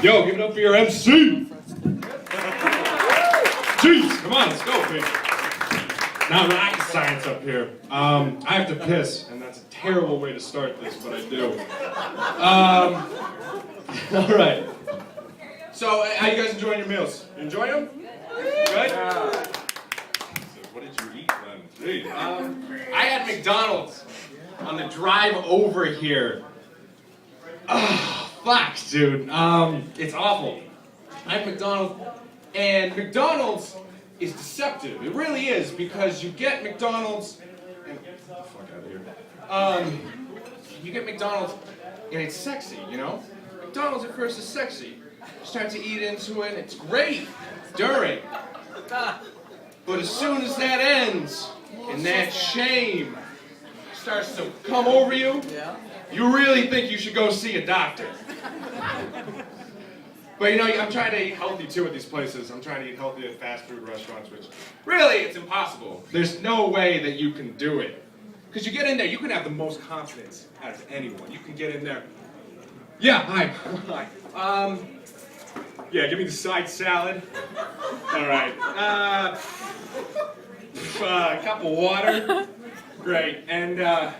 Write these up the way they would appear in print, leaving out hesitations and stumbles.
Yo, give it up for your MC. Jeez, come on, let's go, kid. Not rocket science up here. I have to piss, and that's a terrible way to start this, but I do. All right. So, how you guys enjoying your meals? You enjoy them? Good? So what did you eat then? Jeez. I had McDonald's on the drive over here. Oh, fuck, dude. It's awful. I had McDonald's, and McDonald's is deceptive. It really is, because you get McDonald's, and get the fuck out of here. You get McDonald's, and it's sexy, you know? McDonald's at first is sexy. You start to eat into it, and it's great during. But as soon as that ends, and that shame starts to come over you, you really think you should go see a doctor. But you know, I'm trying to eat healthy too at these places. I'm trying to eat healthy at fast food restaurants, which really, it's impossible. There's no way that you can do it. Because you get in there, you can have the most confidence out of anyone. You can get in there. Yeah, hi. Yeah, give me the side salad. All right. A cup of water. Great. And, oh,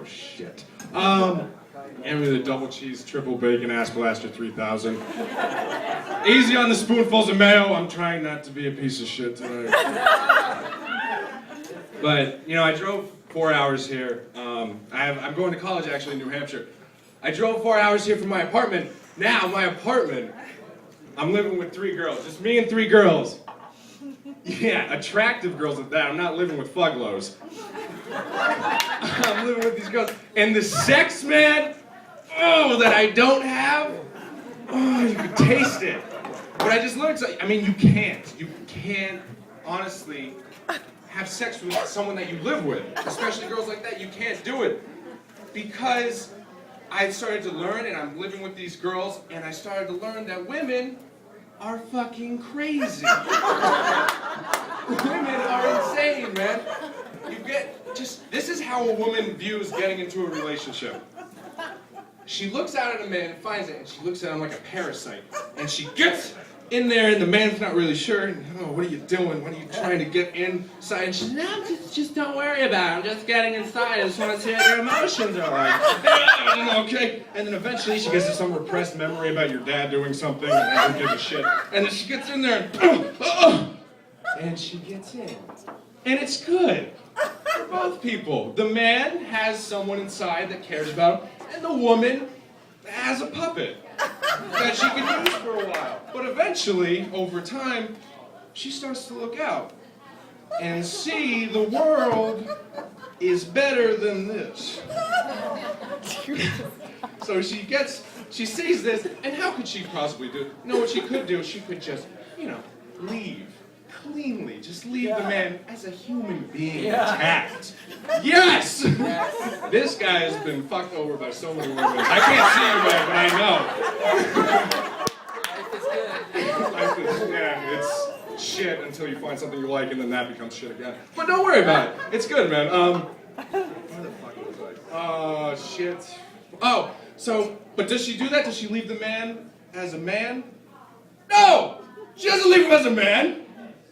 shit. And with a double cheese, triple bacon, ass blaster 3000. Easy on the spoonfuls of mayo. I'm trying not to be a piece of shit tonight. But, you know, I drove 4 hours here. I'm going to college, actually, in New Hampshire. I drove 4 hours here from my apartment. Now, my apartment, I'm living with 3 girls. Just me and 3 girls. Yeah, attractive girls at that. I'm not living with fuglos. I'm living with these girls. And the sex, man, oh, that I don't have, oh, you can taste it. But I just learned something. I mean, you can't, honestly, have sex with someone that you live with, especially girls like that. You can't do it, because I started to learn, and I'm living with these girls, and I started to learn that women are fucking crazy. Women are insane, man. This is how a woman views getting into a relationship. She looks out at a man and finds it, and she looks at him like a parasite, and she gets in there, and the man's not really sure. Oh, what are you doing? What are you trying to get inside? And she's, no, just don't worry about it. I'm just getting inside. I just want to see what your emotions are like. Okay. And then eventually she gets to some repressed memory about your dad doing something, and I don't give a shit. And then she gets in there, and she gets in. And it's good for both people. The man has someone inside that cares about him, and the woman has a puppet that she can use for a while. But eventually, over time, she starts to look out and see the world is better than this. So she sees this, and how could she possibly do it? You know what she could do? She could just, leave. Cleanly, just leave the man as a human being intact. Yes! This guy has been fucked over by so many women. I can't see you, man, but I know. Life is good. It's shit until you find something you like, and then that becomes shit again. But don't worry about it. It's good, man. Where the fuck was I? Shit. Oh, but does she do that? Does she leave the man as a man? No! She doesn't leave him as a man.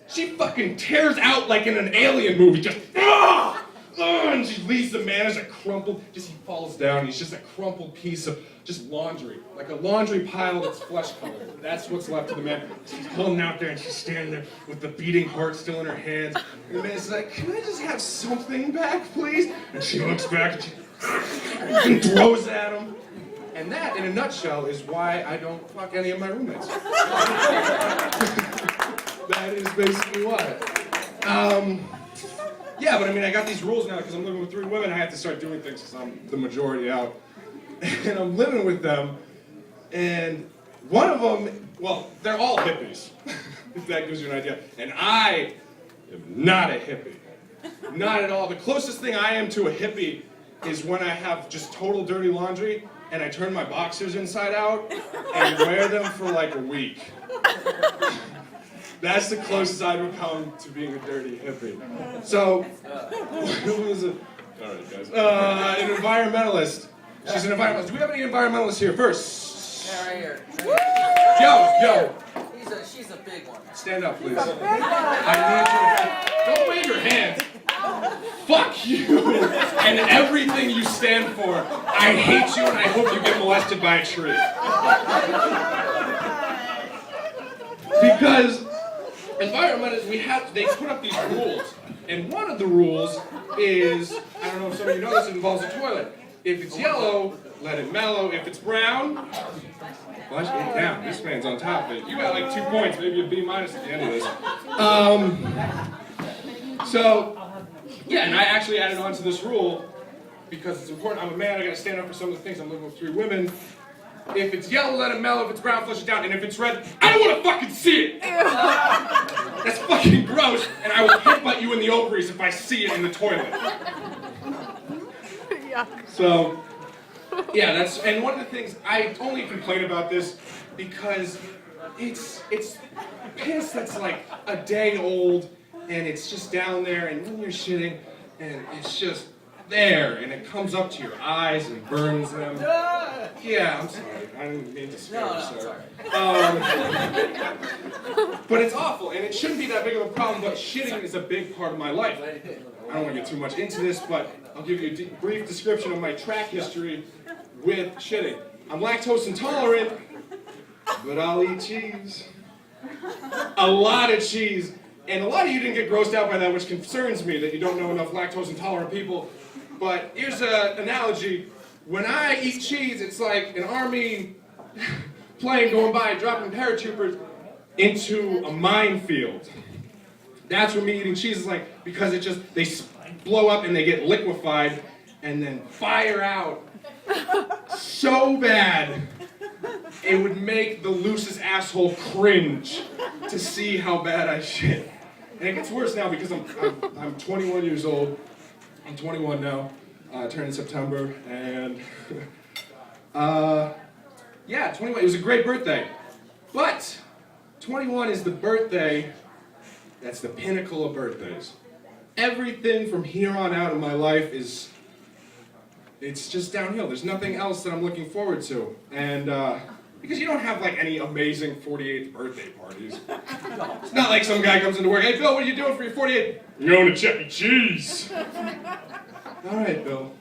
She fucking tears out like in an alien movie, just and she leaves the man as a crumpled, he falls down, he's just a crumpled piece of just laundry, like a laundry pile that's flesh colored. That's what's left of the man. She's holding out there, and she's standing there with the beating heart still in her hands. And the man's like, can I just have something back, please? And she looks back and throws at him. And that, in a nutshell, is why I don't fuck any of my roommates. That is basically why. Yeah, but I mean, I got these rules now because I'm living with 3 women. I have to start doing things because I'm the majority out. And I'm living with them, and one of them, well, they're all hippies, if that gives you an idea. And I am not a hippie. Not at all. The closest thing I am to a hippie is when I have just total dirty laundry, and I turn my boxers inside out and wear them for like a week. That's the closest I've become to being a dirty hippie. So, it was a Alright, guys. An environmentalist. She's an environmentalist. Do we have any environmentalists here first? Yeah, right here. Yo! She's a big one. Stand up, please. I need you. Don't wave your hands. Fuck you and everything you stand for. I hate you and I hope you get molested by a tree. Because environmentalists, they put up these rules. And one of the rules is, I don't know if some of you know this, it involves a toilet. If it's yellow, let it mellow. If it's brown, flush it down. This man's on top of it. You got like 2 points, maybe a B- at the end of this. Yeah, and I actually added on to this rule because it's important. I'm a man, I gotta stand up for some of the things. I'm living with 3 women. If it's yellow, let it mellow. If it's brown, flush it down. And if it's red, I don't wanna fucking see it! That's fucking gross, and I will headbutt you in the ovaries if I see it in the toilet. So, yeah, and one of the things, I only complain about this because it's piss that's like a day old, and it's just down there, and when you're shitting, and it's just there, and it comes up to your eyes and burns them. Yeah, I'm sorry. I didn't mean to swear. No, So. sorry. But it's awful, and it shouldn't be that big of a problem, but shitting is a big part of my life. I don't want to get too much into this, but I'll give you a brief description of my track history with shitting. I'm lactose intolerant, but I'll eat cheese. A lot of cheese. And a lot of you didn't get grossed out by that, which concerns me that you don't know enough lactose intolerant people. But here's an analogy. When I eat cheese, it's like an army plane going by, dropping paratroopers into a minefield. That's what me eating cheese is like, because they blow up and they get liquefied and then fire out so bad it would make the loosest asshole cringe to see how bad I shit. And it gets worse now because I'm 21 years old. I'm 21 now, turned in September, and yeah, 21. It was a great birthday, but 21 is the birthday that's the pinnacle of birthdays. Everything from here on out in my life it's just downhill. There's nothing else that I'm looking forward to, and because you don't have like any amazing 48th birthday parties. It's not like some guy comes into work, hey Bill, what are you doing for your 48th? I'm going to Chuck E. Cheese. All right, Bill.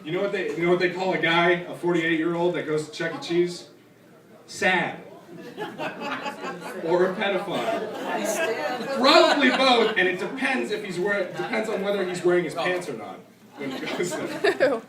You know what they call a guy, a 48-year-old that goes to Chuck E. Cheese? Sad. Or a pedophile. Probably both, and it depends on whether he's wearing his pants or not when he goes there.